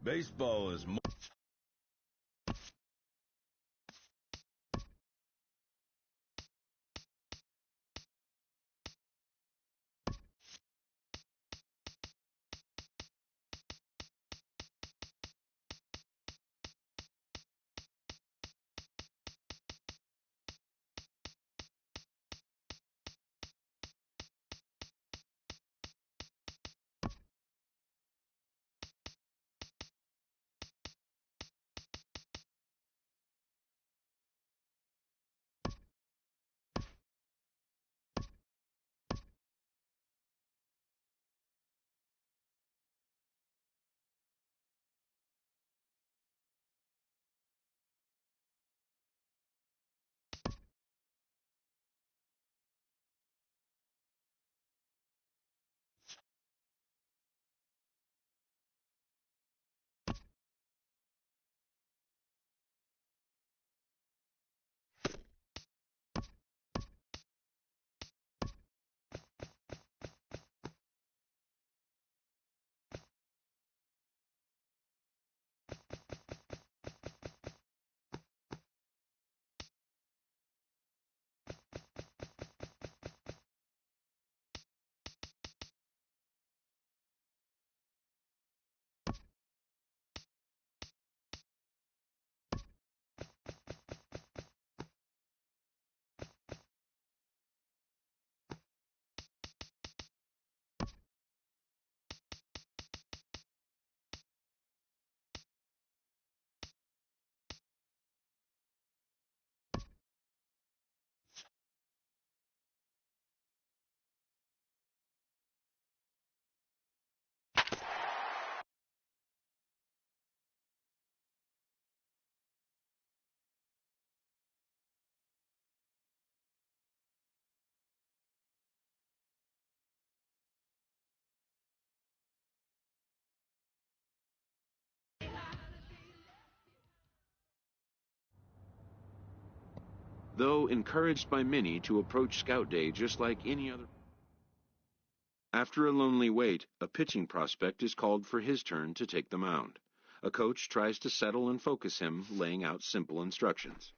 Baseball is more. Though encouraged by many to approach Scout Day just like any other. After a lonely wait, a pitching prospect is called for his turn to take the mound. A coach tries to settle and focus him, laying out simple instructions.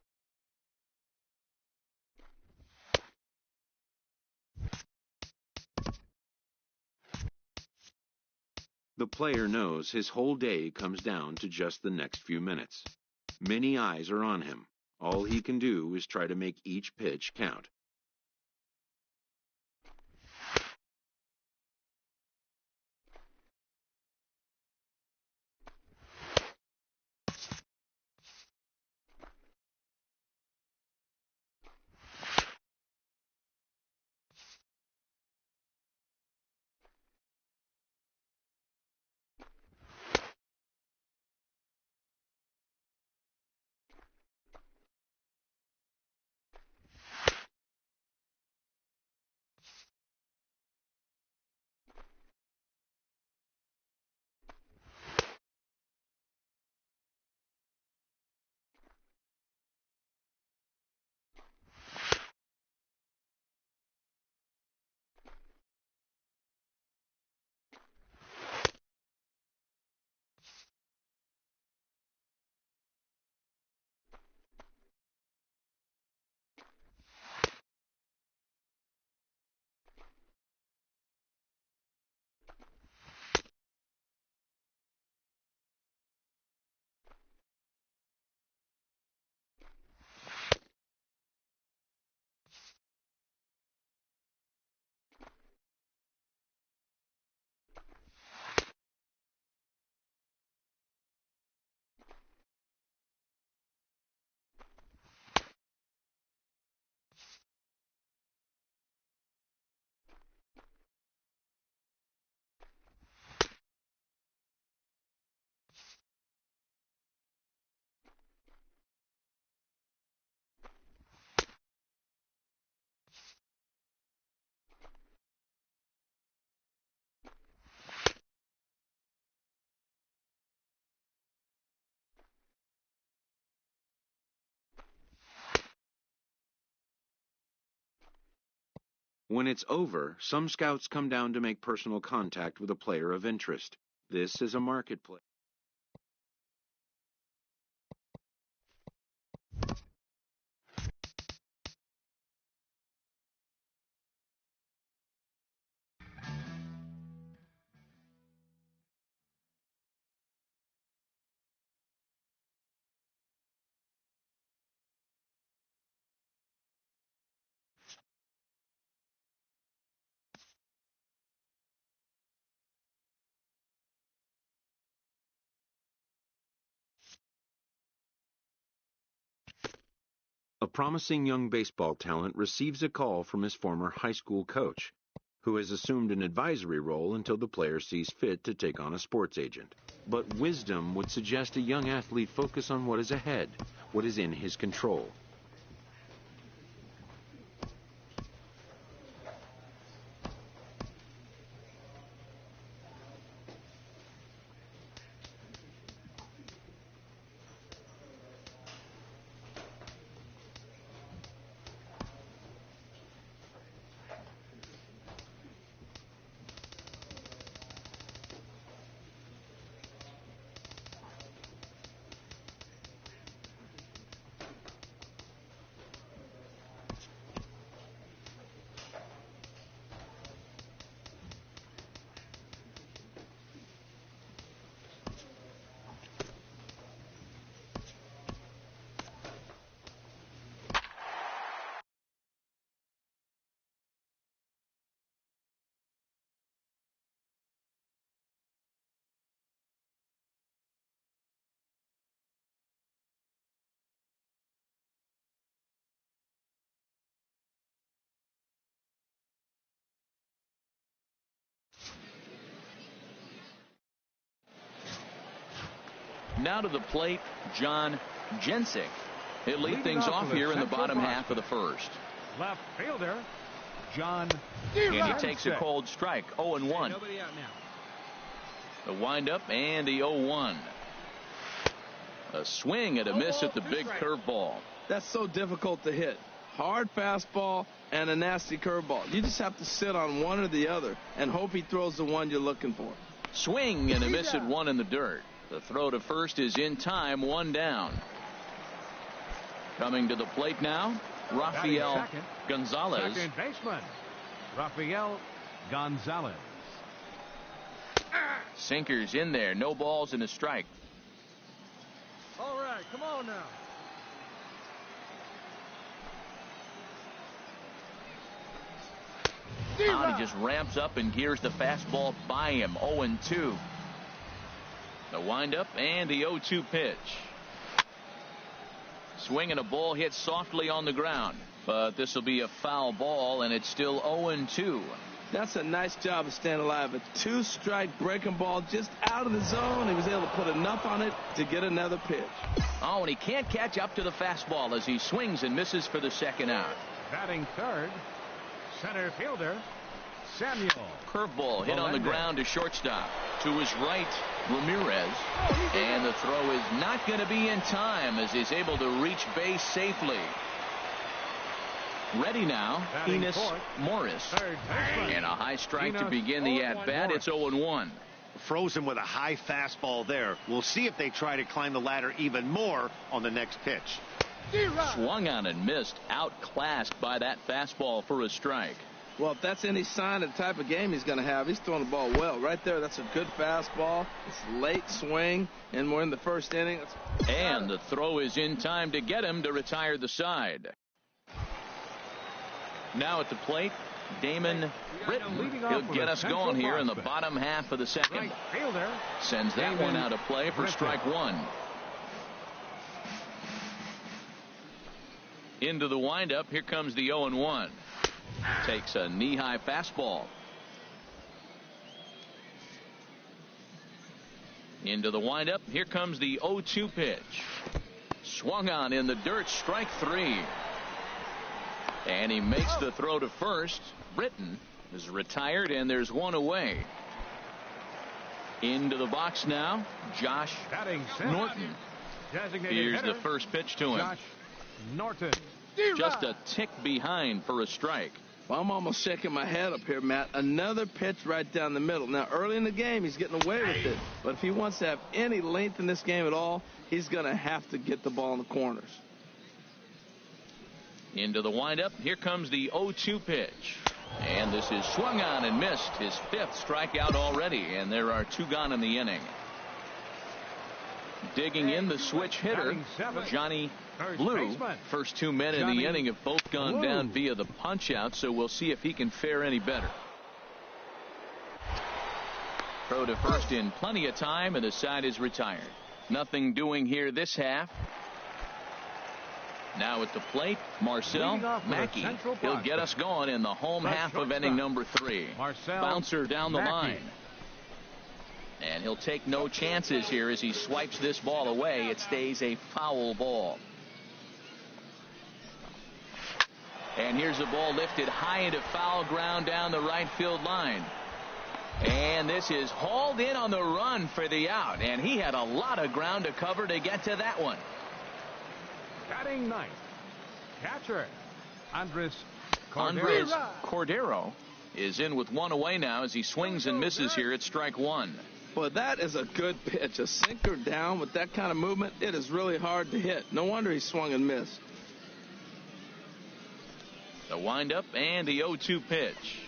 The player knows his whole day comes down to just the next few minutes. Many eyes are on him. All he can do is try to make each pitch count. When it's over, some scouts come down to make personal contact with a player of interest. This is a marketplace. A promising young baseball talent receives a call from his former high school coach, who has assumed an advisory role until the player sees fit to take on a sports agent. But wisdom would suggest a young athlete focus on what is ahead, what is in his control. Now to the plate, John Jensick. He'll lead things off here in the bottom half of the first. Left fielder, John. And he takes a cold strike, 0-1. Nobody out now. The windup and the 0-1. A swing and a miss at the big curveball. That's so difficult to hit. Hard fastball and a nasty curveball. You just have to sit on one or the other and hope he throws the one you're looking for. Swing and a miss at one in the dirt. The throw to first is in time, one down. Coming to the plate now, Rafael Gonzalez. Second baseman, Rafael Gonzalez. Sinkers in there, no balls and a strike. All right, come on now. Now he just ramps up and gears the fastball by him, 0-2. The windup and the 0-2 pitch. Swing and a ball hit softly on the ground, but this will be a foul ball, and it's still 0-2. That's a nice job of staying alive. A two-strike breaking ball just out of the zone. He was able to put enough on it to get another pitch. Oh, and he can't catch up to the fastball as he swings and misses for the second out. Batting third, center fielder, Samuel. Curveball hit on the ground to shortstop. To his right, Ramirez. And the throw is not going to be in time as he's able to reach base safely. Ready now, Enos Morris. And a high strike to begin the at-bat. It's 0-1. Frozen with a high fastball there. We'll see if they try to climb the ladder even more on the next pitch. Swung on and missed, outclassed by that fastball for a strike. Well, if that's any sign of the type of game he's going to have, he's throwing the ball well. Right there, that's a good fastball. It's late swing, and we're in the first inning. And the throw is in time to get him to retire the side. Now at the plate, Damon Britton. He'll get us going here in the bottom half of the second. Sends that one out of play for strike one. Into the windup, here comes the 0-1. Takes a knee-high fastball. Into the windup, here comes the 0-2 pitch. Swung on in the dirt, strike three. And he makes the throw to first. Britton is retired, and there's one away. Into the box now, Josh Norton. Here's the first pitch to him. Josh Norton. Just a tick behind for a strike. Well, I'm almost shaking my head up here, Matt. Another pitch right down the middle. Now, early in the game, he's getting away with it. But if he wants to have any length in this game at all, he's going to have to get the ball in the corners. Into the windup, here comes the 0-2 pitch. And this is swung on and missed. His fifth strikeout already, and there are two gone in the inning. Digging in the switch hitter, Johnny Blue. First two men in the inning have both gone down via the punch out, so we'll see if he can fare any better. Throw to first in plenty of time, and the side is retired. Nothing doing here this half. Now at the plate, Marcel Leading off for the Mackey. Central He'll get prospect. us going in the home The half of shortstop, inning number 3. Marcel Bouncer down the Mackey. line. And he'll take no chances here as he swipes this ball away. It stays a foul ball. And here's a ball lifted high into foul ground down the right field line. And this is hauled in on the run for the out. And he had a lot of ground to cover to get to that one. Batting ninth, catcher, Andres Cordero is in with one away now as he swings and misses here at strike 1. Well, that is a good pitch. A sinker down with that kind of movement, it is really hard to hit. No wonder he swung and missed. The windup and the 0-2 pitch.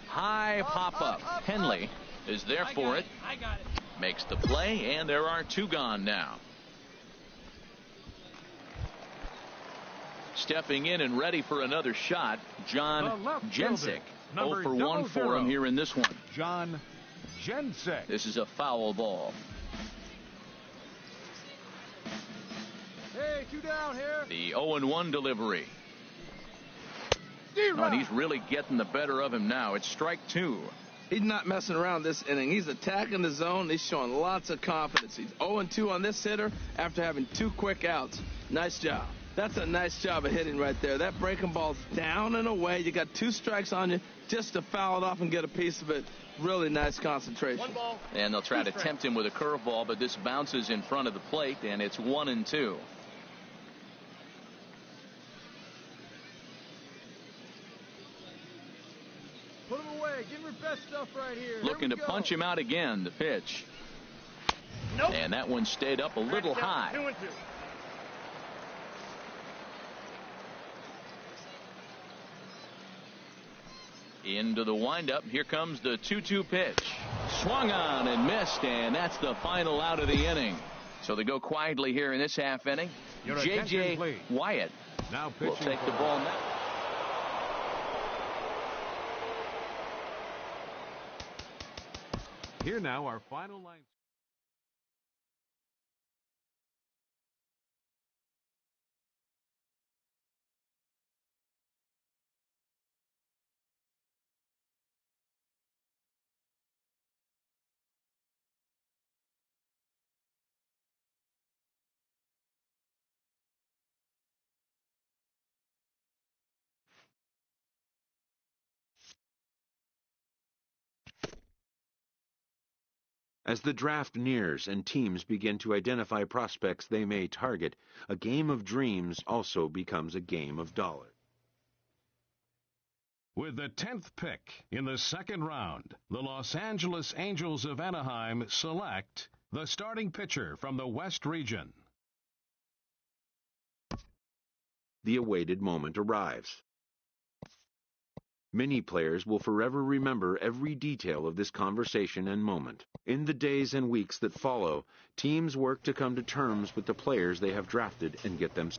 High pop-up. Henley is there for it. Makes the play, and there are 2 gone now. Stepping in and ready for another shot, John Jensick. 0 for 1 for him here in this one. John Jensick. This is a foul ball. Hey, 2 down here. The 0-1 delivery. Oh, and he's really getting the better of him now. It's strike 2. He's not messing around this inning. He's attacking the zone. He's showing lots of confidence. He's 0-2 on this hitter after having 2 quick outs. Nice job. That's a nice job of hitting right there. That breaking ball's down and away. You got 2 strikes on you just to foul it off and get a piece of it. Really nice concentration. 1 ball. And they'll try to tempt him with a curveball, but this bounces in front of the plate, and it's 1-2. Put him away. Give him your best stuff right here. Looking to punch him out again, the pitch. Nope. And that one stayed up a little high. 2-2. Into the windup. Here comes the 2-2 pitch. Swung on and missed, and that's the final out of the inning. So they go quietly here in this half inning. Your J.J. attention, please. Wyatt Now will pitching take the for- ball now. Here now, our final line. As the draft nears and teams begin to identify prospects they may target, a game of dreams also becomes a game of dollars. With the 10th pick in the 2nd round, the Los Angeles Angels of Anaheim select the starting pitcher from the West region. The awaited moment arrives. Many players will forever remember every detail of this conversation and moment. In the days and weeks that follow, teams work to come to terms with the players they have drafted and get them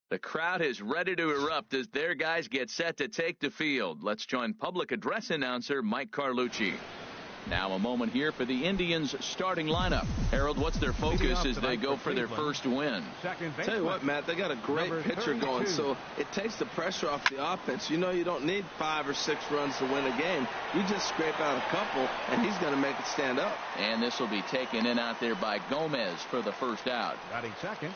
The crowd is ready to erupt as their guys get set to take the field. Let's join public address announcer Mike Carlucci. Now a moment here for the Indians' starting lineup. Harold, what's their focus as they go for their first win? Tell you what, Matt, they got a great pitcher going, so it takes the pressure off the offense. You know you don't need 5 or 6 runs to win a game. You just scrape out a couple, and he's going to make it stand up. And this will be taken in out there by Gomez for the first out. Batting second.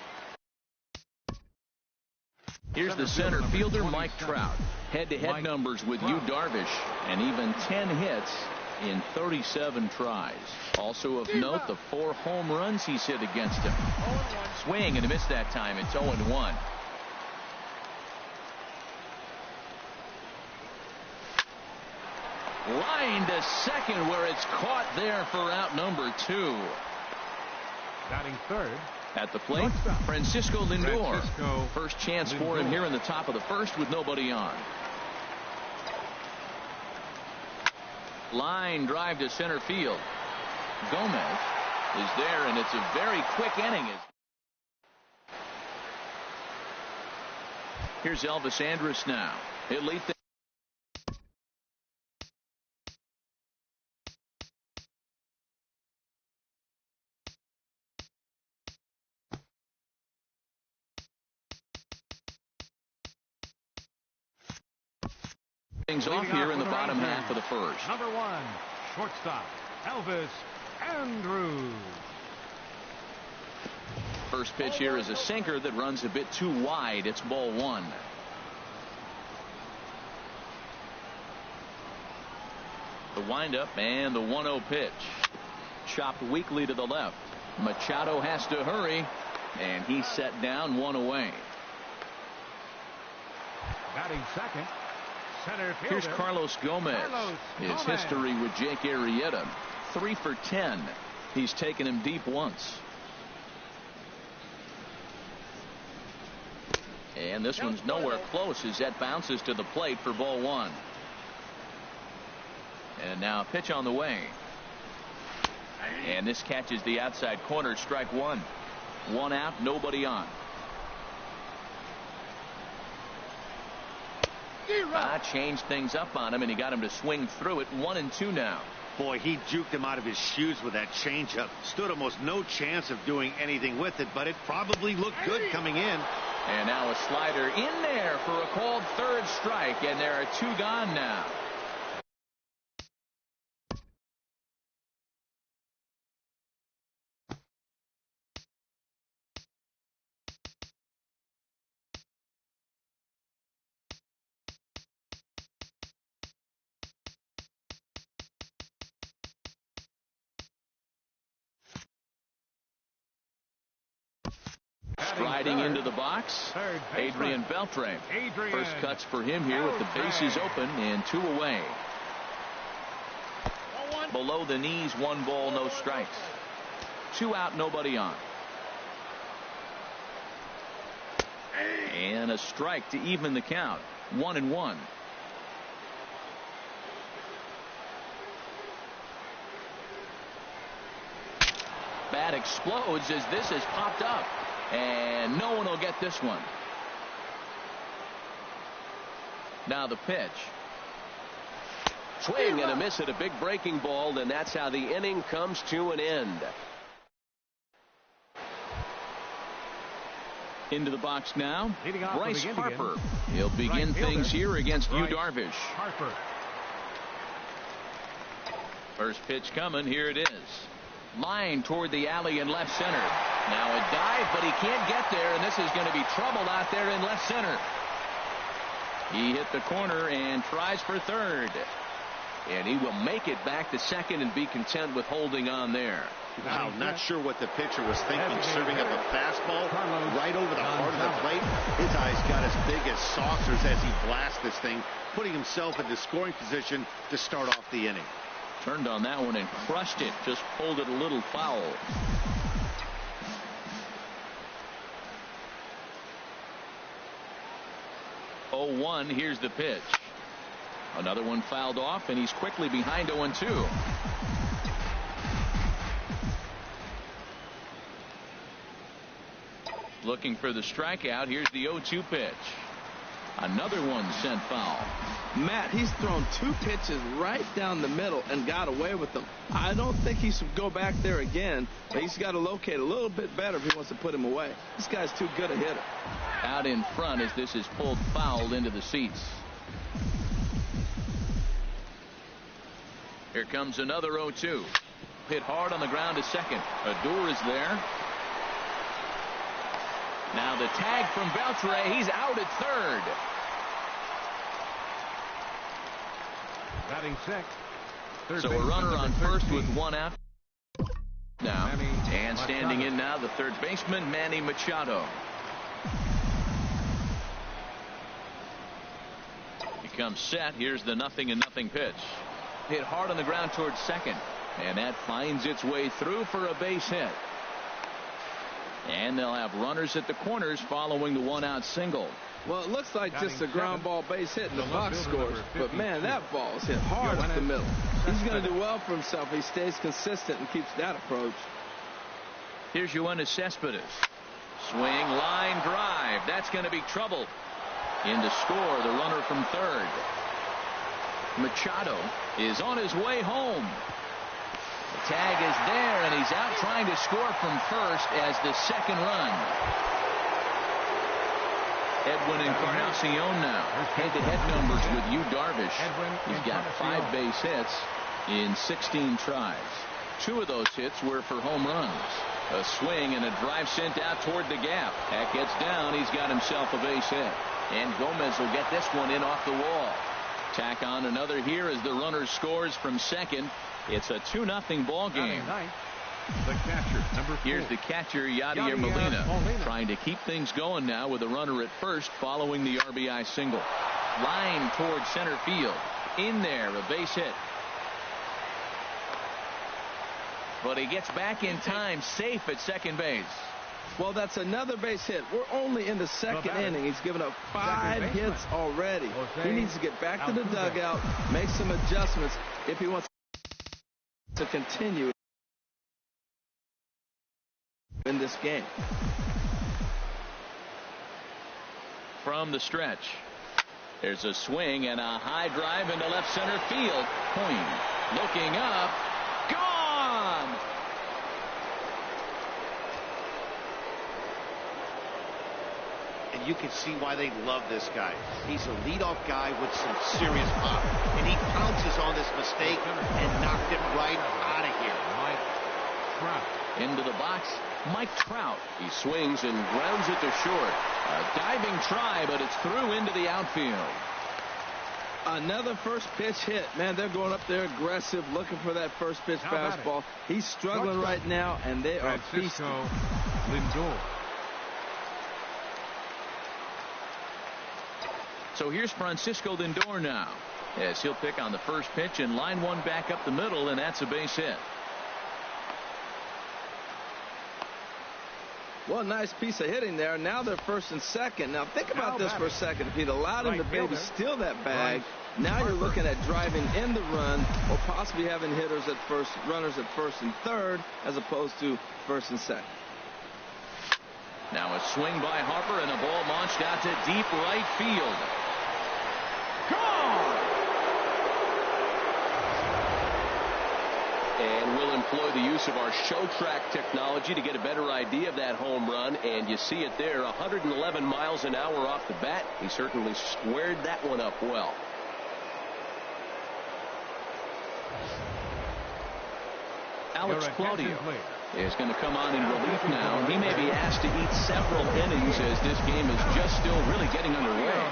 Here's the center fielder, Mike Trout. Head-to-head numbers with Yu Darvish, and even 10 hits in 37 tries. Also of note, the 4 home runs he's hit against him. Swing and a miss that time. It's 0-1. Line to second where it's caught there for out number 2. Batting third. At the plate, Francisco Lindor. First chance for him here in the top of the first with nobody on. Line drive to center field. Gomez is there, and it's a very quick inning. Here's Elvis Andrus now. He'll lead things off here in the bottom half of the first. Number 1, shortstop, Elvis Andrus. First pitch here is a sinker that runs a bit too wide. It's ball 1. The windup and the 1-0 pitch. Chopped weakly to the left. Machado has to hurry, and he's set down 1 away. Batting second. Here's Carlos Gomez. His history with Jake Arrieta, 3 for 10. He's taken him deep once. And this one's nowhere close as that bounces to the plate for ball 1. And now a pitch on the way. And this catches the outside corner, strike 1. 1 out, nobody on. Changed things up on him, and he got him to swing through it. 1-2 now. Boy, he juked him out of his shoes with that changeup. Stood almost no chance of doing anything with it, but it probably looked good coming in. And now a slider in there for a called third strike, and there are 2 gone now. Striding into the box, Adrian Beltre. First cuts for him here with the bases open and 2 away. Below the knees, 1 ball, no strikes. 2 out, nobody on. And a strike to even the count. 1-1. Bat explodes as this has popped up. And no one will get this one. Now the pitch. Swing and a miss at a big breaking ball, and that's how the inning comes to an end. Into the box now, Bryce Harper. He'll begin things here against Yu Darvish. Harper. First pitch coming. Here it is. Line toward the alley in left center. Now a dive, but he can't get there, and this is going to be trouble out there in left center. He hit the corner and tries for third. And he will make it back to second and be content with holding on there. Wow, not sure what the pitcher was thinking, serving up a fastball right over the heart of the plate. His eyes got as big as saucers as he blasts this thing, putting himself into scoring position to start off the inning. Turned on that one and crushed it. Just pulled it a little foul. Oh, 1. Here's the pitch. Another one fouled off, and he's quickly behind 0-2. Looking for the strikeout. Here's the 0-2 pitch. Another one sent foul. Matt, he's thrown 2 pitches right down the middle and got away with them. I don't think he should go back there again, but he's got to locate a little bit better if he wants to put him away. This guy's too good a hitter. Out in front as this is pulled foul into the seats. Here comes another 0-2. Hit hard on the ground to second. Odor is there. Now the tag from Beltre. He's out at third. Batting sixth. So a runner on first with 1 out now. And standing in now, the third baseman, Manny Machado. He comes set. Here's the 0-0 pitch. Hit hard on the ground towards second. And that finds its way through for a base hit. And they'll have runners at the corners following the 1-out single. Well, it looks like just a ground ball base hit in the box scores. But, man, that ball is hit hard up the middle. He's going to do well for himself if he stays consistent and keeps that approach. Here's Yoenis Cespedes. Swing, line drive. That's going to be trouble. In to score, the runner from third. Machado is on his way home. The tag is there, and he's out trying to score from first as the second run. Edwin Encarnacion now. Head-to-head numbers with Yu Darvish. He's got 5 base hits in 16 tries. 2 of those hits were for home runs. A swing and a drive sent out toward the gap. That gets down. He's got himself a base hit. And Gomez will get this one in off the wall. Tack on another here as the runner scores from second. It's a 2-0 ball game. The catcher, number 4. Here's the catcher, Yadier Molina, trying to keep things going now with a runner at first following the RBI single. Line towards center field. In there, a base hit. But he gets back in time, safe at second base. Well, that's another base hit. We're only in the second inning. He's given up 5 hits already. He needs to get back to the dugout, make some adjustments if he wants to continue in this game. From the stretch, there's a swing and a high drive into left center field. Point looking up, gone. And you can see why they love this guy. He's a leadoff guy with some serious pop. And he pounces on this mistake and knocked it right out of here. Mike Trout. Into the box, Mike Trout. He swings and grounds it to short. A diving try, but it's through into the outfield. Another first pitch hit. Man, they're going up there aggressive, looking for that first pitch fastball. He's struggling right now, and they are feasting. Lindor. So here's Francisco Lindor now, as he'll pick on the first pitch and line one back up the middle, and that's a base hit. Well, nice piece of hitting there. Now they're first and second. Now think about this for a second. If he'd allowed him to maybe steal that bag, now you're looking at driving in the run or possibly having hitters at first, runners at first and third, as opposed to first and second. Now a swing by Harper and a ball launched out to deep right field. Gone! And we'll employ the use of our show track technology to get a better idea of that home run. And you see it there, 111 miles an hour off the bat. He certainly squared that one up well. Alex Claudio is going to come on in relief now. He may be asked to eat several innings as this game is just still really getting underway.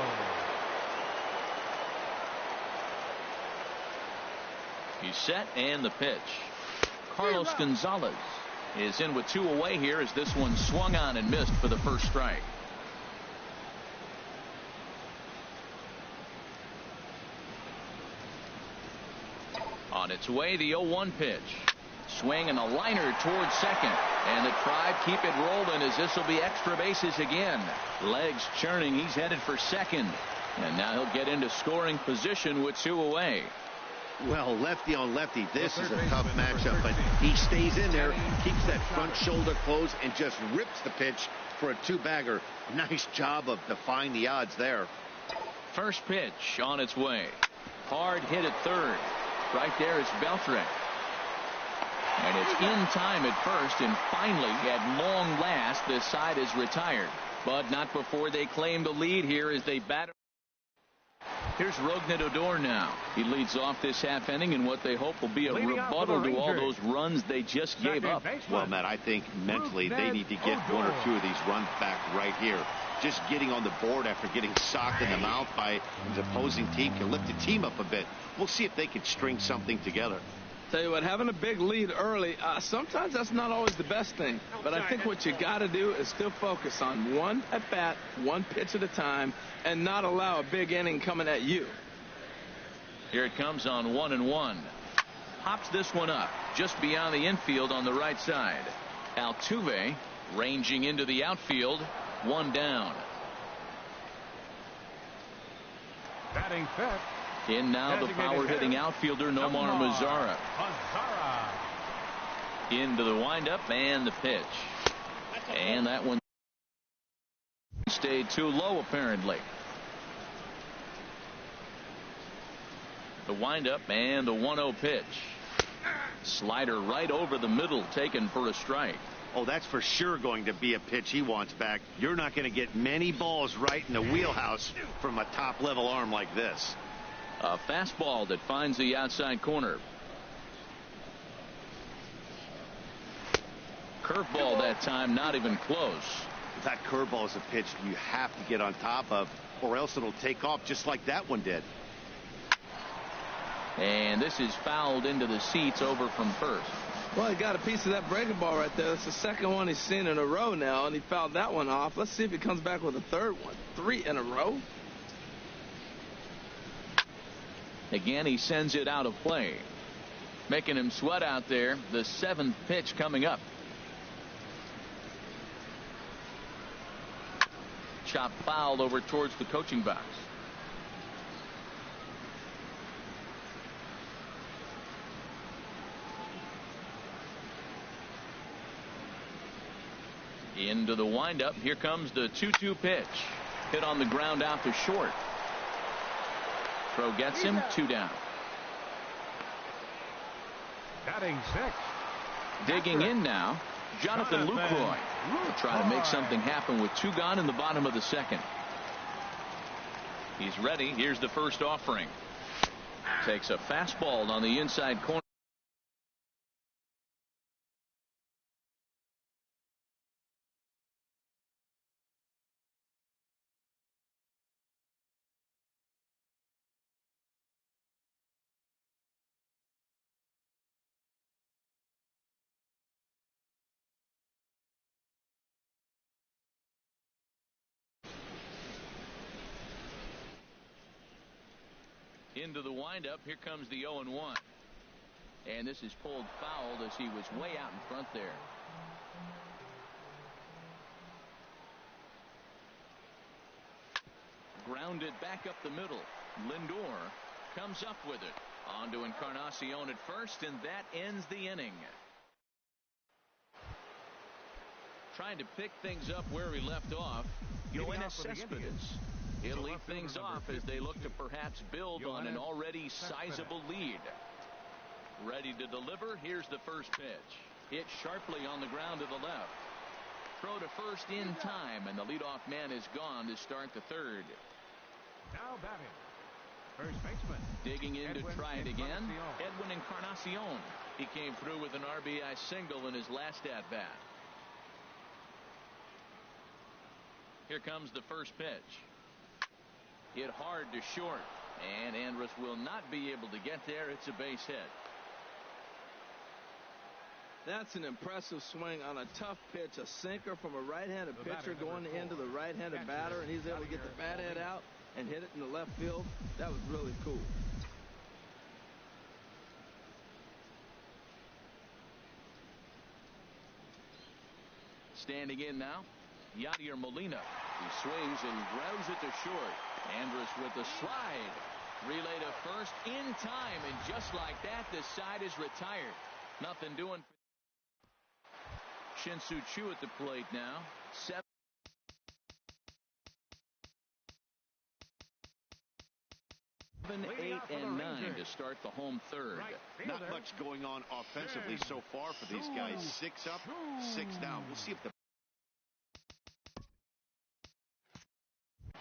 He's set and the pitch. Carlos Gonzalez is in with 2 away here as this one swung on and missed for the first strike. On its way, the 0-1 pitch. Swing and a liner towards second. And the Tribe keep it rolling as this will be extra bases again. Legs churning. He's headed for second. And now he'll get into scoring position with 2 away. Well, lefty on lefty, this is a tough matchup, but he stays in there, keeps that front shoulder closed, and just rips the pitch for a two-bagger. Nice job of defying the odds there. First pitch on its way. Hard hit at third. Right there is Beltre. And it's in time at first, and finally, at long last, this side is retired. But not before they claim the lead here as they batter. Here's Rougned Odor now. He leads off this half inning in what they hope will be a rebuttal to all those runs they just gave up. Well, Matt, I think mentally they need to get one or two of these runs back right here. Just getting on the board after getting socked in the mouth by his opposing team can lift the team up a bit. We'll see if they can string something together. Tell you what, having a big lead early, sometimes that's not always the best thing. But I think what you got to do is still focus on one at bat, one pitch at a time, and not allow a big inning coming at you. Here it comes on 1-1. Hops this one up just beyond the infield on the right side. Altuve ranging into the outfield. One down. Batting fifth. In now the power-hitting outfielder Nomar Mazara. Into the windup and the pitch. And that one stayed too low apparently. The windup and the 1-0 pitch. Slider right over the middle, taken for a strike. Oh, that's for sure going to be a pitch he wants back. You're not going to get many balls right in the wheelhouse from a top-level arm like this. A fastball that finds the outside corner. Curveball that time, not even close. That curveball is a pitch you have to get on top of, or else it'll take off just like that one did. And this is fouled into the seats over from first. Well, he got a piece of that breaking ball right there. That's the second one he's seen in a row now, and he fouled that one off. Let's see if he comes back with a third one. 3 in a row. Again, he sends it out of play, making him sweat out there. The 7th pitch coming up. Chop fouled over towards the coaching box. Into the windup. Here comes the 2-2 pitch. Hit on the ground out to short. Throw gets him. 2 down. Batting sixth. Digging in now, Jonathan Lucroy. Will try to make something happen with 2 gone in the bottom of the second. He's ready. Here's the first offering. Takes a fastball on the inside corner. Into the windup. Here comes the 0-1. And this is pulled foul as he was way out in front there. Grounded back up the middle. Lindor comes up with it. On to Encarnacion at first, and that ends the inning. Trying to pick things up where he left off. Yoenis Cespedes. He'll lead things off as they look to perhaps build on an already sizable lead. Ready to deliver. Here's the first pitch. Hit sharply on the ground to the left. Throw to first in time, and the leadoff man is gone to start the third. Now batting, first baseman. Digging in to try it again. Edwin Encarnacion. He came through with an RBI single in his last at-bat. Here comes the first pitch. Hit hard to short, and Andrus will not be able to get there. It's a base hit. That's an impressive swing on a tough pitch, a sinker from a right-handed pitcher going into the right-handed batter, and he's able to get the bat head out and hit it in the left field. That was really cool. Standing in now, Yadier Molina. He swings and grounds it to short. Andrus with the slide. Relay to first in time, and just like that, the side is retired. Nothing doing. Shin-Soo Choo at the plate now. 7, 8, and 9 to start the home third. Not much going on offensively so far for these guys. 6 up, 6 down. We'll see if the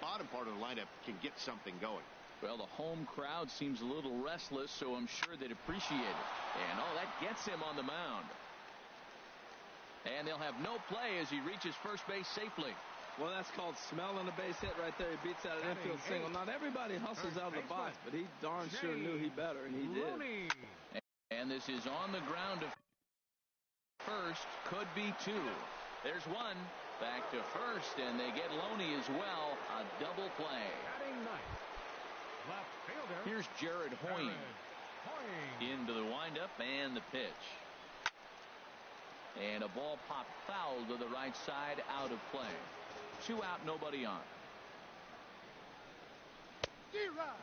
bottom part of the lineup can get something going. Well, the home crowd seems a little restless, so I'm sure they'd appreciate it. And that gets him on the mound. And they'll have no play as he reaches first base safely. Well, that's called smelling a base hit right there. He beats out an infield single. Not everybody hustles out of the box, but he darn sure knew he better, and he did. And this is on the ground to first. Could be 2. There's 1. Back to first, and they get Loney as well. A double play. Left fielder. Here's Jared Hoying into the windup and the pitch. And a ball popped foul to the right side, out of play. 2 out, nobody on.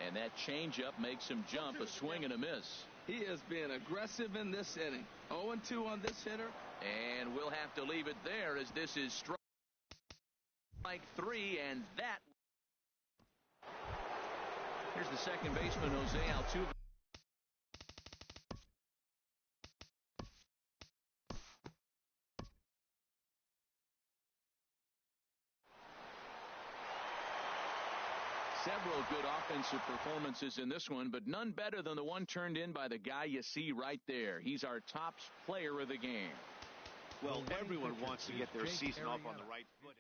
And that changeup makes him jump. A swing and a miss. He is being aggressive in this inning. 0-2 on this hitter. And we'll have to leave it there as this is strike 3, and that. Here's the second baseman, Jose Altuve. Several good offensive performances in this one, but none better than the one turned in by the guy you see right there. He's our top player of the game. Well, everyone wants to get their season off on the right foot.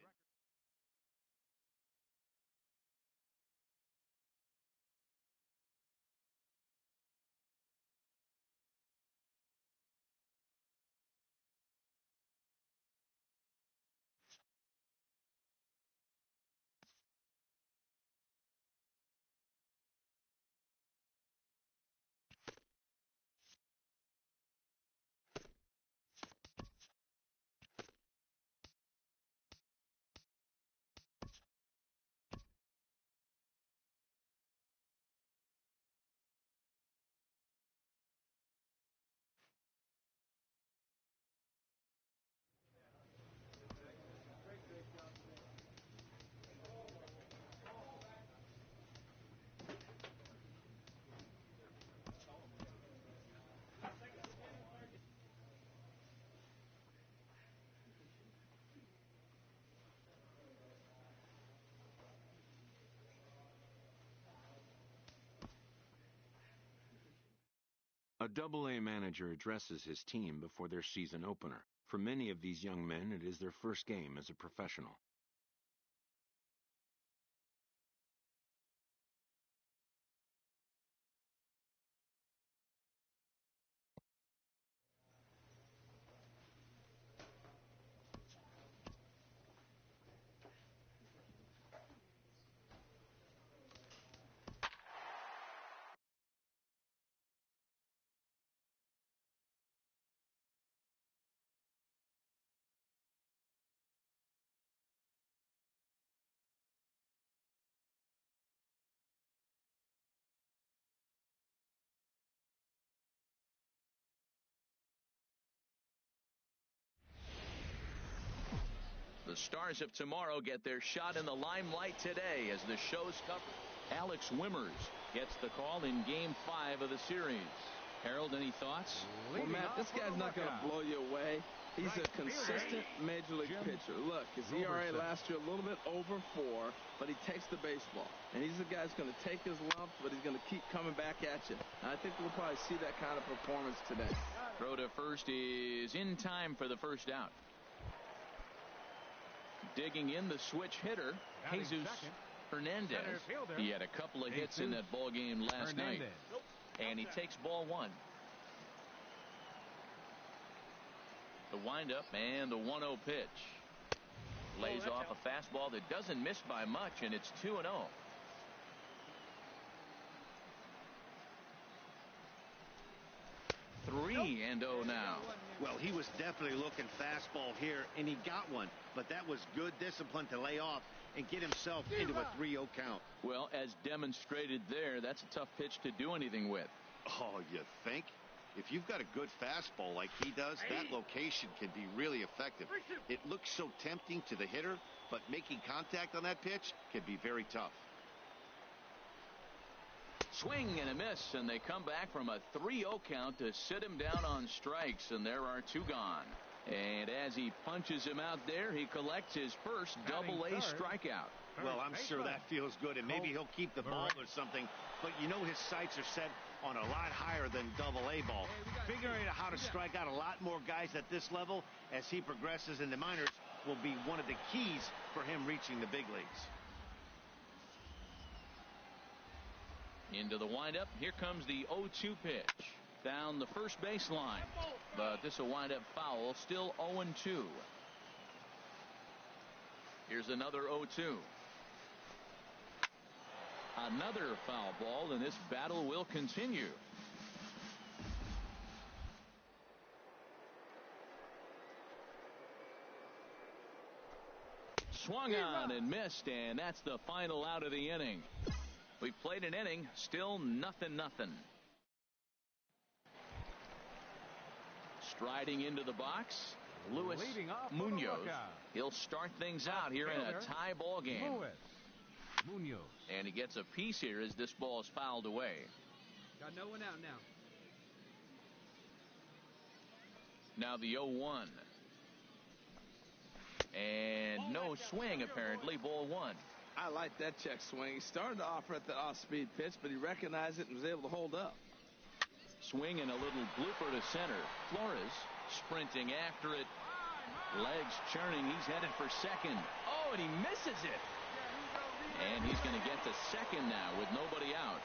A Double-A manager addresses his team before their season opener. For many of these young men, it is their first game as a professional. The stars of tomorrow get their shot in the limelight today as the show's covered. Alex Wimmers gets the call in Game 5 of the series. Harold, any thoughts? Well, Matt, this guy's not going to blow you away. He's a consistent major league pitcher. Look, his ERA last year a little bit over 4, but he takes the baseball. And he's the guy that's going to take his lumps, but he's going to keep coming back at you. And I think we'll probably see that kind of performance today. Throw to first is in time for the first out. Digging in the switch hitter, Jesus Hernandez. He had a couple of hits in that ball game last night. And he takes ball 1. The windup and the 1-0 pitch. Lays off a fastball that doesn't miss by much, and it's 2-0. 3-0 now. Well, he was definitely looking fastball here, and he got one. But that was good discipline to lay off and get himself into a 3-0 count. Well, as demonstrated there, that's a tough pitch to do anything with. Oh, you think? If you've got a good fastball like he does, that location can be really effective. It looks so tempting to the hitter, but making contact on that pitch can be very tough. Swing and a miss, and they come back from a 3-0 count to sit him down on strikes, and there are 2 gone. And as he punches him out there, he collects his first Double-A strikeout. Well, I'm sure that feels good, and maybe he'll keep the ball or something. But you know his sights are set on a lot higher than Double-A ball. Figuring out how to strike out a lot more guys at this level as he progresses in the minors will be one of the keys for him reaching the big leagues. Into the windup. Here comes the 0-2 pitch. Down the first baseline. But this will wind up foul. Still 0-2. Here's another 0-2. Another foul ball, and this battle will continue. Swung on and missed, and that's the final out of the inning. We played an inning, still 0-0. Striding into the box, Luis Munoz. He'll start things out here in a tie ball game. Munoz. And he gets a piece here as this ball is fouled away. Got no one out now. Now the 0-1. And no swing, apparently. Ball 1. I like that check swing. He started to offer at the off-speed pitch, but he recognized it and was able to hold up. Swing and a little blooper to center. Flores sprinting after it. Legs churning. He's headed for second. Oh, and he misses it. And he's going to get to second now with nobody out.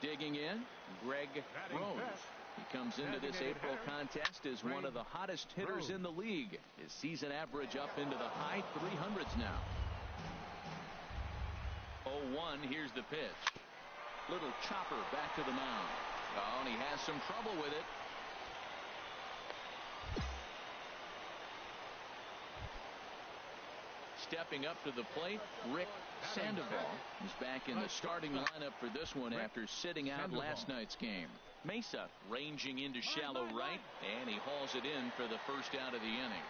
Digging in, Greg Rose. He comes into this April contest as one of the hottest hitters in the league. His season average up into the high 300s now. 0-1, here's the pitch. Little chopper back to the mound. Oh, and he has some trouble with it. Stepping up to the plate, Rick Sandoval is back in the starting lineup for this one after sitting out last night's game. Mesa ranging into shallow right, and he hauls it in for the first out of the inning.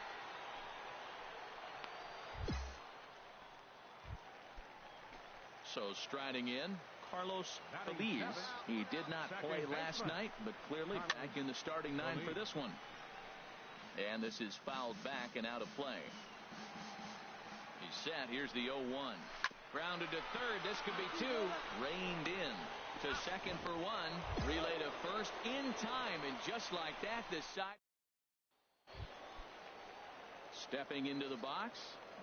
So striding in, Carlos Feliz. He did not play last night, but clearly back in the starting nine for this one. And this is fouled back and out of play. He's set. Here's the 0-1. Grounded to third. This could be two. Reined in to second for one. Relay to first in time. And just like that, this side. Stepping into the box,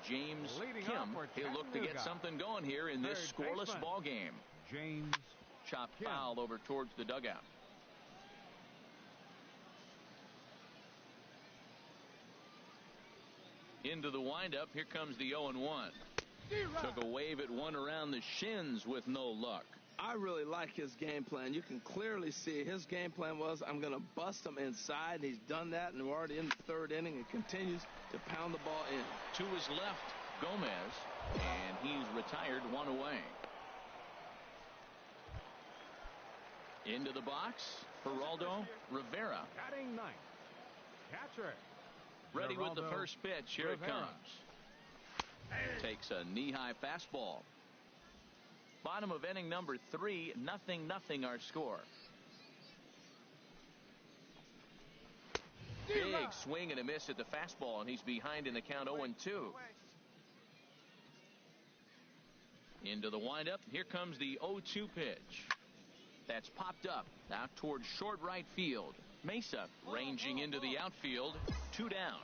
James Kim. He'll look to get something going here in this scoreless ball game. James Chopped foul over towards the dugout. Into the windup. Here comes the 0-1. Took a wave at one around the shins with no luck. I really like his game plan. You can clearly see his game plan was, I'm going to bust him inside, and he's done that, and we're already in the third inning and continues to pound the ball in. To his left, Gomez, and he's retired one away. Into the box, Geraldo Rivera. batting ninth. Catcher. Ready with the first pitch. Here it comes. Takes a knee-high fastball. Bottom of inning number 3, 0-0 our score. Big swing and a miss at the fastball, and he's behind in the count 0-2. Into the windup. Here comes the 0-2 pitch. That's popped up out towards short right field. Mesa ranging into the outfield. 2 down.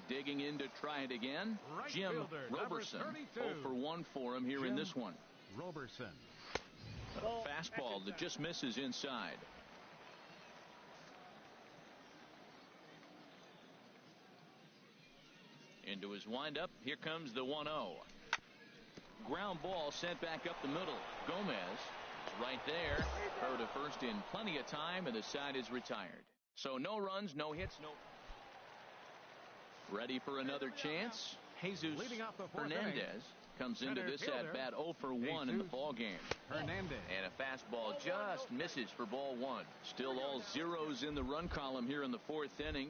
Digging in to try it again. Jim Roberson. 0 for 1 for him here in this one. Roberson. A fastball that just misses inside. Into his windup. Here comes the 1-0. Ground ball sent back up the middle. Gomez right there. Throw to first in plenty of time, and the side is retired. So no runs, no hits, no. Ready for another chance. Jesus Hernandez comes into this at bat 0 for 1 in the ball game. Hernandez. And a fastball just misses for ball 1. Still all zeros in the run column here in the 4th inning.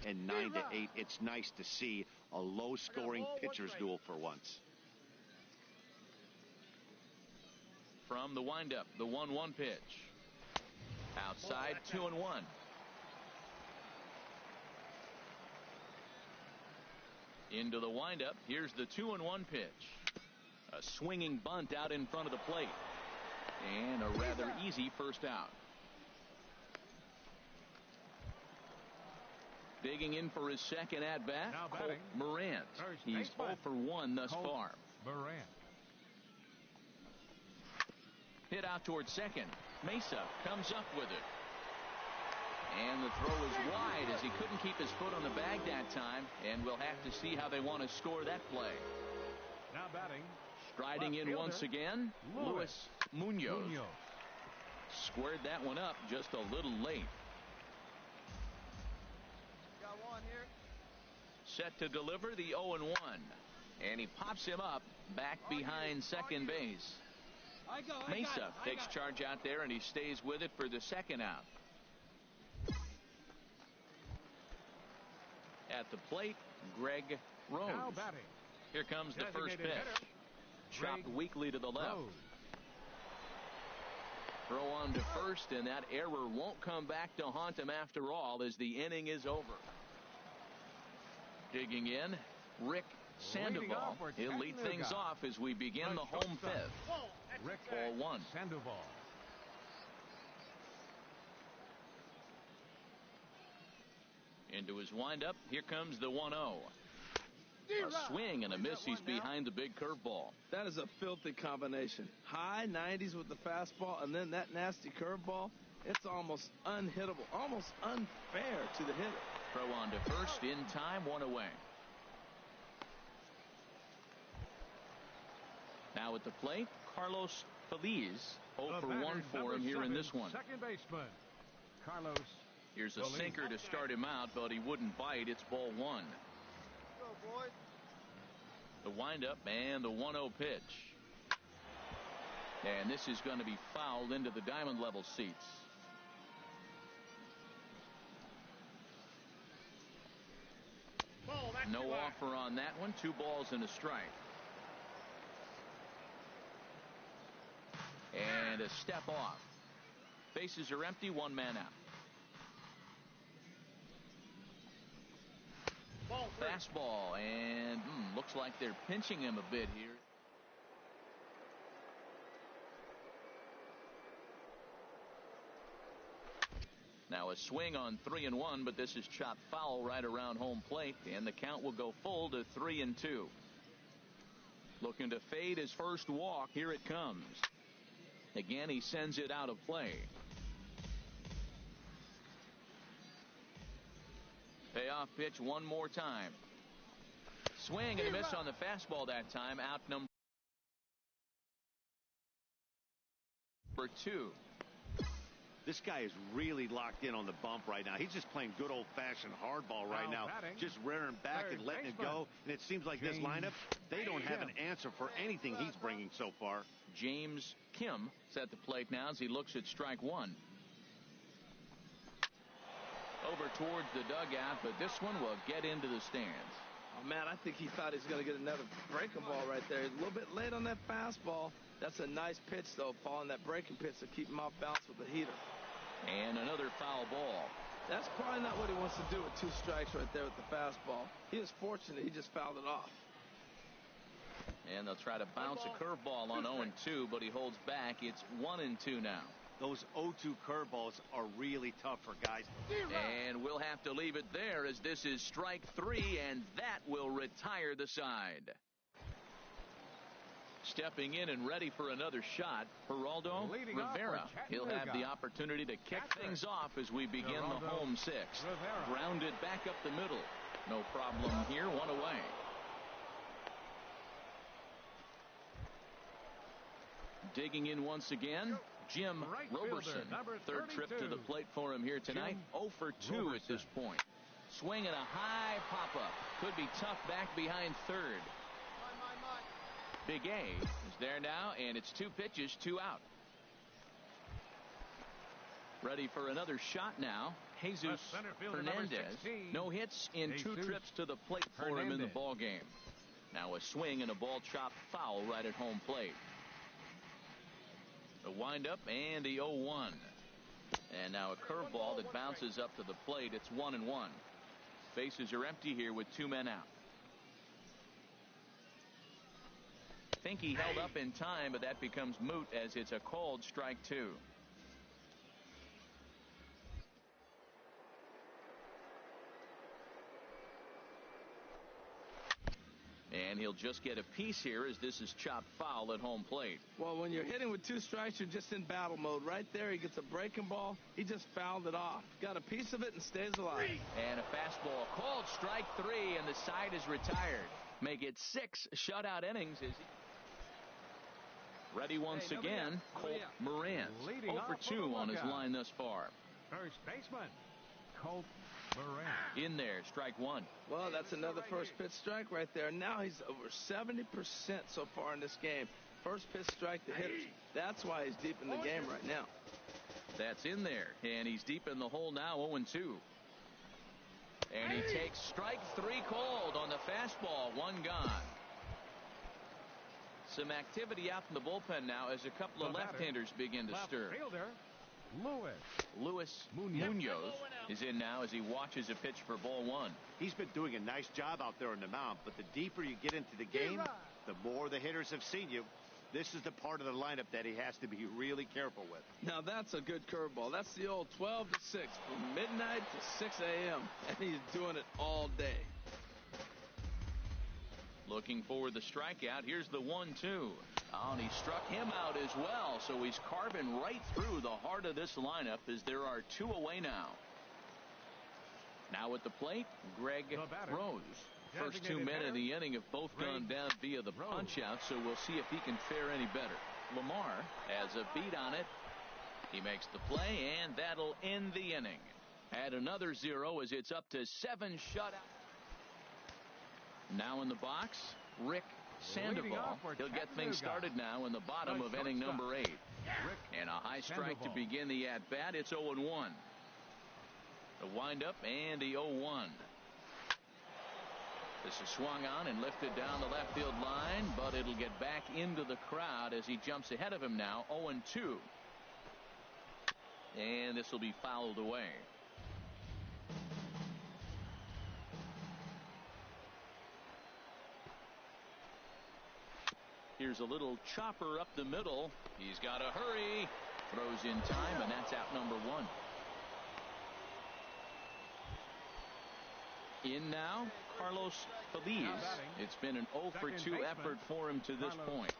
And 9-8, it's nice to see a low-scoring pitcher's duel for once. From the windup, the 1-1 pitch. Outside, 2-1. Into the windup, here's the 2-1 pitch. A swinging bunt out in front of the plate. And a rather easy first out. Digging in for his second at-bat, Colt Morant. He's 0 for 1 thus far. Morant. Hit out towards second. Mesa comes up with it. And the throw is wide as he couldn't keep his foot on the bag that time. And we'll have to see how they want to score that play. Now batting. Striding in once again, Luis Munoz. Squared that one up just a little late. Set to deliver the 0-1. And he pops him up back behind second base. Mesa takes charge out there, and he stays with it for the second out. At the plate, Greg Rose. Here comes the first pitch. Chopped weakly to the left. Throw on to first, and that error won't come back to haunt him after all as the inning is over. Digging in, Rick Sandoval. He'll lead things off as we begin the home fifth. Ball 1. Sandoval. Into his windup. Here comes the 1-0. A swing and a miss. He's behind the big curveball. That is a filthy combination. High 90s with the fastball, and then that nasty curveball. It's almost unhittable, almost unfair to the hitter. Throw on to first in time, one away. Now at the plate, Carlos Feliz. 0 for 1 for him here in this one. Second baseman, Carlos. Here's a sinker to start him out, but he wouldn't bite. It's ball one. Go, boy. The windup and the 1-0 pitch. And this is going to be fouled into the diamond level seats. No offer on that one. 2 balls and a strike. And a step off. Bases are empty. 1 man out. Fastball, and looks like they're pinching him a bit here. Now a swing on 3-1, but this is chopped foul right around home plate, and the count will go full to 3-2. Looking to fade his first walk. Here it comes. Again, he sends it out of play. Payoff pitch one more time. Swing and a miss on the fastball that time. Out number 2. This guy is really locked in on the bump right now. He's just playing good old-fashioned hardball right now. Just rearing back and letting it go. And it seems like this lineup, they don't have an answer for anything he's bringing so far. James Kim is at the plate now as he looks at strike 1. Over towards the dugout, but this one will get into the stands. Oh, man, I think he thought he was going to get another breaking ball right there. He's a little bit late on that fastball. That's a nice pitch, though, Paul, and that breaking pitch to keep him off balance with the heater. And another foul ball. That's probably not what he wants to do with 2 strikes right there with the fastball. He was fortunate he just fouled it off. And they'll try to bounce a curveball on 0-2, but he holds back. It's 1-2 now. Those 0-2 curveballs are really tough for guys. And we'll have to leave it there as this is strike 3, and that will retire the side. Stepping in and ready for another shot, Geraldo Rivera. He'll have the opportunity to kick things off as we begin the home 6th. Grounded back up the middle. No problem here, 1 away. Digging in once again, Jim Roberson. 3rd trip to the plate for him here tonight. 0 for 2 at this point. Swing and a high pop-up. Could be tough back behind 3rd. Big A is there now, and it's 2 pitches, 2 out. Ready for another shot now. Jesus Hernandez. No hits in 2 trips to the plate for him in the ball game. Now a swing and a ball chopped foul right at home plate. The windup and the 0-1. And now a curveball that bounces up to the plate. It's 1-1. Bases are empty here with 2 men out. I think he held up in time, but that becomes moot as it's a called strike 2. And he'll just get a piece here as this is chopped foul at home plate. Well, when you're hitting with 2 strikes, you're just in battle mode. Right there, he gets a breaking ball. He just fouled it off. Got a piece of it and stays alive. And a fastball called strike 3, and the side is retired. Make it 6 shutout innings. Ready once again, Colt Moran. 0 for 2 on his line thus far. First baseman, Colt Moran. In there, strike 1. Well, that's another first pitch strike right there. Now he's over 70% so far in this game. First pitch strike to hitters. That's why he's deep in the game right now. That's in there, and he's deep in the hole now, 0-2. And he takes strike 3 called on the fastball, 1 gone. Some activity out in the bullpen now as a couple of left-handers begin to stir. Fielder, Luis Munoz is in now as he watches a pitch for ball 1. He's been doing a nice job out there on the mound, but the deeper you get into the game, the more the hitters have seen you. This is the part of the lineup that he has to be really careful with. Now that's a good curveball. That's the old 12 to 6 from midnight to 6 a.m. and he's doing it all day. Looking for the strikeout. Here's the 1-2. Oh, and he struck him out as well. So he's carving right through the heart of this lineup as there are 2 away now. Now at the plate, Greg Rose. First 2 men in the inning have both gone down via the punch-out, so we'll see if he can fare any better. Lamar has a beat on it. He makes the play, and that'll end the inning. Add another 0 as it's up to 7 shutout. Now in the box, Rick Sandoval. He'll get things started now in the bottom of inning number 8. And a high strike to begin the at-bat. It's 0-1. The windup and the 0-1. This is swung on and lifted down the left field line, but it'll get back into the crowd as he jumps ahead of him now. 0-2. And this will be fouled away. Here's a little chopper up the middle. He's got to hurry. Throws in time, and that's out number 1. In now, Carlos Feliz. It's been an 0 for 2 effort for him to this point.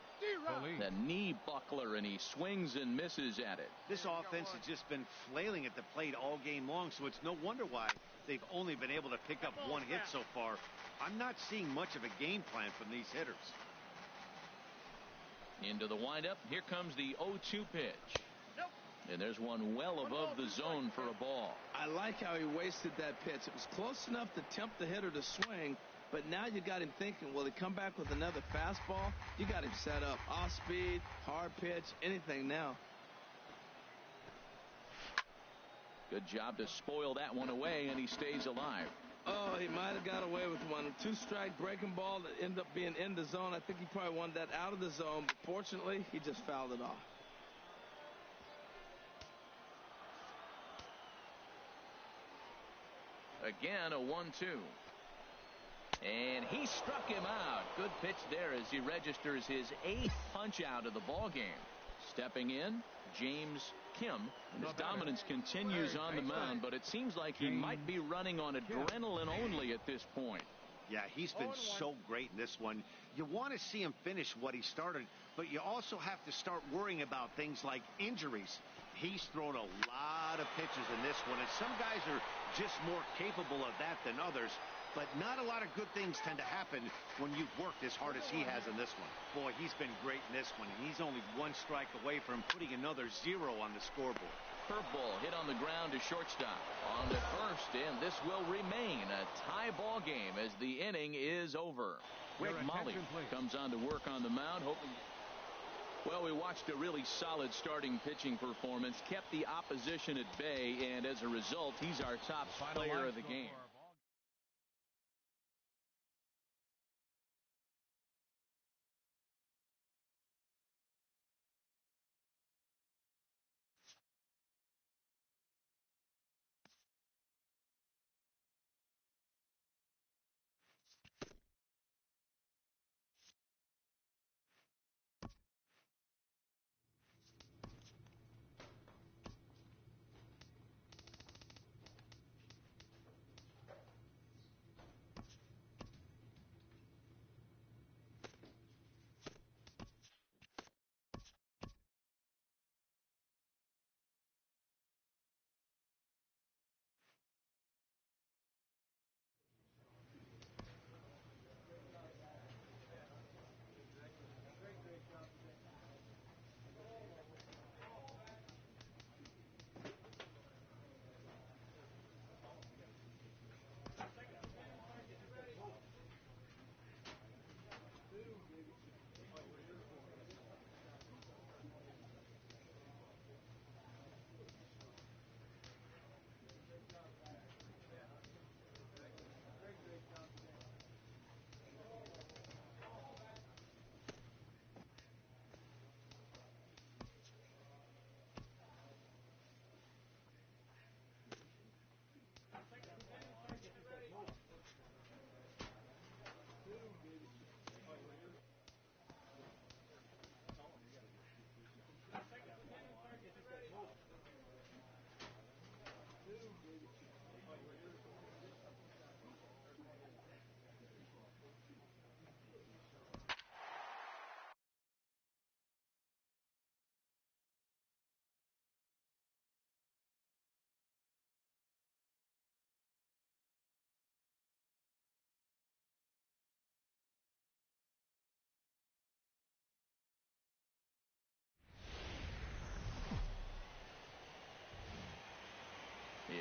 The knee buckler, and he swings and misses at it. This offense has just been flailing at the plate all game long, so it's no wonder why they've only been able to pick up 1 hit so far. I'm not seeing much of a game plan from these hitters. Into the windup. Here comes the 0-2 pitch. And there's one well above the zone for a ball. I like how he wasted that pitch. It was close enough to tempt the hitter to swing, but now you got him thinking, will he come back with another fastball? You got him set up. Off speed, hard pitch, anything now. Good job to spoil that one away, and he stays alive. Oh, he might have got away with one. 2-strike breaking ball that ended up being in the zone. I think he probably wanted that out of the zone, but fortunately, he just fouled it off. Again, a 1-2. And he struck him out. Good pitch there as he registers his 8th punch out of the ball game. Stepping in, James Kim. His dominance continues on the mound, but it seems like he might be running on adrenaline only at this point. Yeah, he's been so great in this one. You want to see him finish what he started, but you also have to start worrying about things like injuries. He's thrown a lot of pitches in this one, and some guys are just more capable of that than others. But not a lot of good things tend to happen when you've worked as hard as he has in this one. Boy, he's been great in this one, and he's only 1 strike away from putting another 0 on the scoreboard. Curveball hit on the ground to shortstop. On to first, and this will remain a tie ball game as the inning is over. Greg Molly comes on to work on the mound, hoping. Well, we watched a really solid starting pitching performance, kept the opposition at bay, and as a result, he's our top player of the game.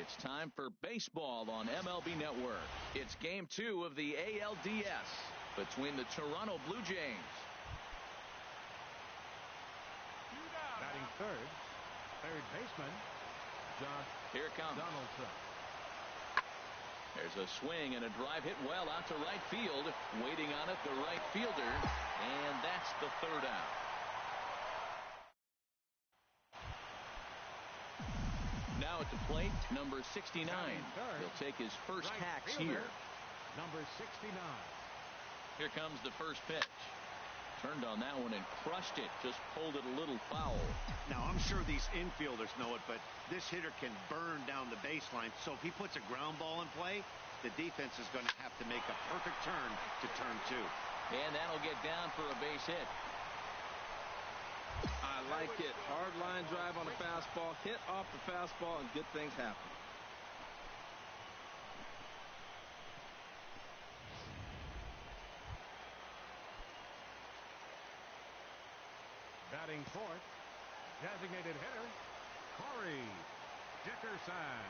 It's time for baseball on MLB Network. It's game 2 of the ALDS between the Toronto Blue Jays. Batting third baseman, Josh Here it comes. Donaldson. There's a swing and a drive hit well out to right field. Waiting on it, the right fielder. And that's the third out. Now at the plate, number 69. He'll take his first Right hacks fielder, here. Number 69. Here comes the first pitch. Turned on that one and crushed it. Just pulled it a little foul. Now, I'm sure these infielders know it, but this hitter can burn down the baseline. So if he puts a ground ball in play, the defense is going to have to make a perfect turn to turn 2. And that'll get down for a base hit. I like it. Hard line drive on the fastball. Hit off the fastball and good things happen. Batting fourth, designated hitter, Corey Dickerson.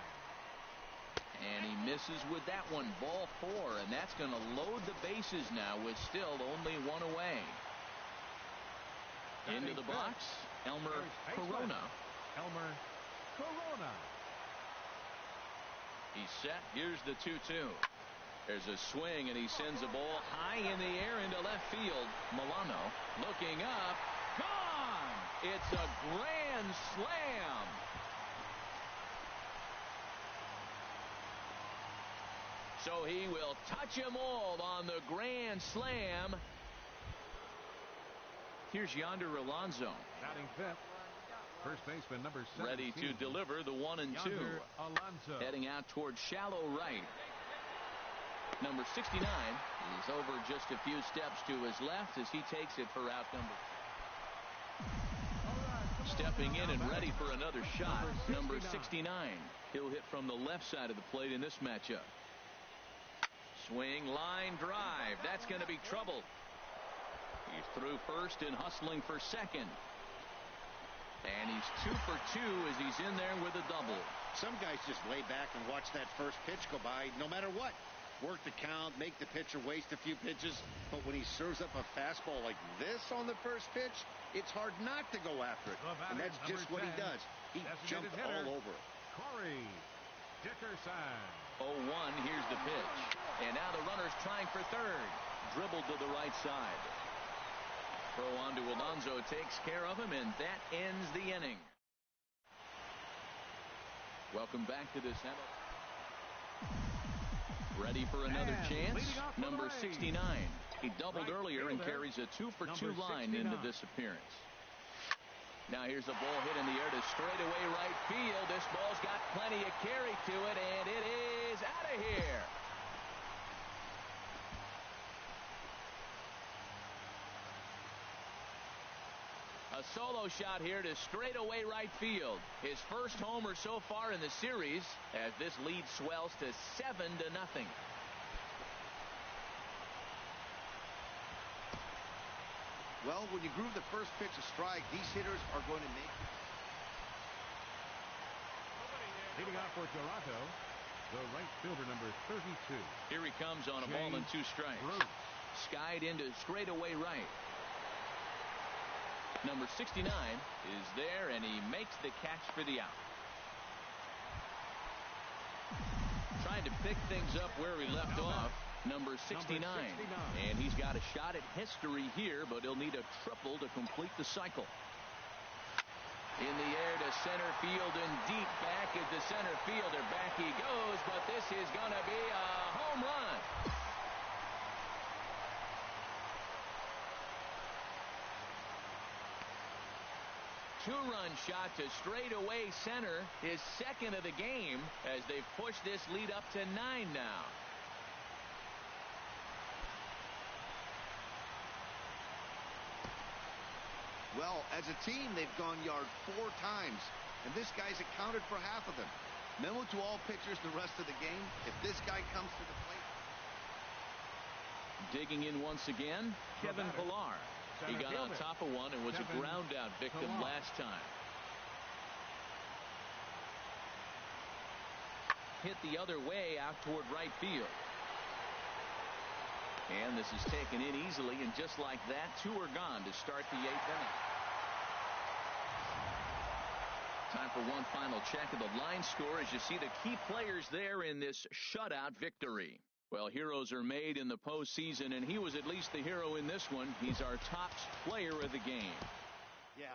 And he misses with that one. Ball 4. And that's going to load the bases now with still only one away. Into the box, Elmer Corona. Elmer Corona. He's set. Here's the 2-2. There's a swing, and he sends a ball high in the air into left field. Milano looking up. Gone! It's a grand slam. So he will touch them all on the grand slam. Here's Yonder Alonso. Batting fifth, first baseman number 17. Ready to deliver the 1-2. Yonder Alonso. Heading out toward shallow right. Number 69 is over just a few steps to his left as he takes it for out number. Stepping in and ready for another shot. Number 69. He'll hit from the left side of the plate in this matchup. Swing, line drive. That's going to be trouble. He's through first and hustling for second. And he's 2 for 2 as he's in there with a double. Some guys just lay back and watch that first pitch go by no matter what. Work the count, make the pitcher waste a few pitches. But when he serves up a fastball like this on the first pitch, it's hard not to go after it. And that's just what he does. He jumped all over it. Corey Dickerson. 0-1. Here's the pitch. And now the runner's trying for third. Dribbled to the right side. Throw on to Alonso takes care of him, and that ends the inning. Welcome back to this. Ready for another chance. Number 69. He doubled earlier and carries a 2 for 2 line into this appearance. Now here's a ball hit in the air to straightaway right field. This ball's got plenty of carry to it, and it is out of here. A solo shot here to straightaway right field. His first homer so far in the series as this lead swells to 7-0. Well, when you groove the first pitch a strike, these hitters are going to make. Leading off for Toronto, the right fielder number 32. Here he comes on a ball and 2 strikes. Skied into straightaway right. Number 69 is there, and he makes the catch for the out. Trying to pick things up where he left off. Number 69. And he's got a shot at history here, but he'll need a triple to complete the cycle. In the air to center field and deep back is the center fielder. Back he goes, but this is going to be a home run. Two-run shot to straightaway center, his second of the game, as they've pushed this lead up to 9 now. Well, as a team, they've gone yard 4 times, and this guy's accounted for half of them. Memo to all pitchers the rest of the game: if this guy comes to the plate. Digging in once again, Kevin Pillar. He got on top of one and was a ground out victim last time. hit the other way out toward right field. And this is taken in easily, and just like that, 2 are gone to start the 8th inning. Time for one final check of the line score as you see the key players there in this shutout victory. Well, heroes are made in the postseason, and he was at least the hero in this one. He's our top player of the game. Yeah.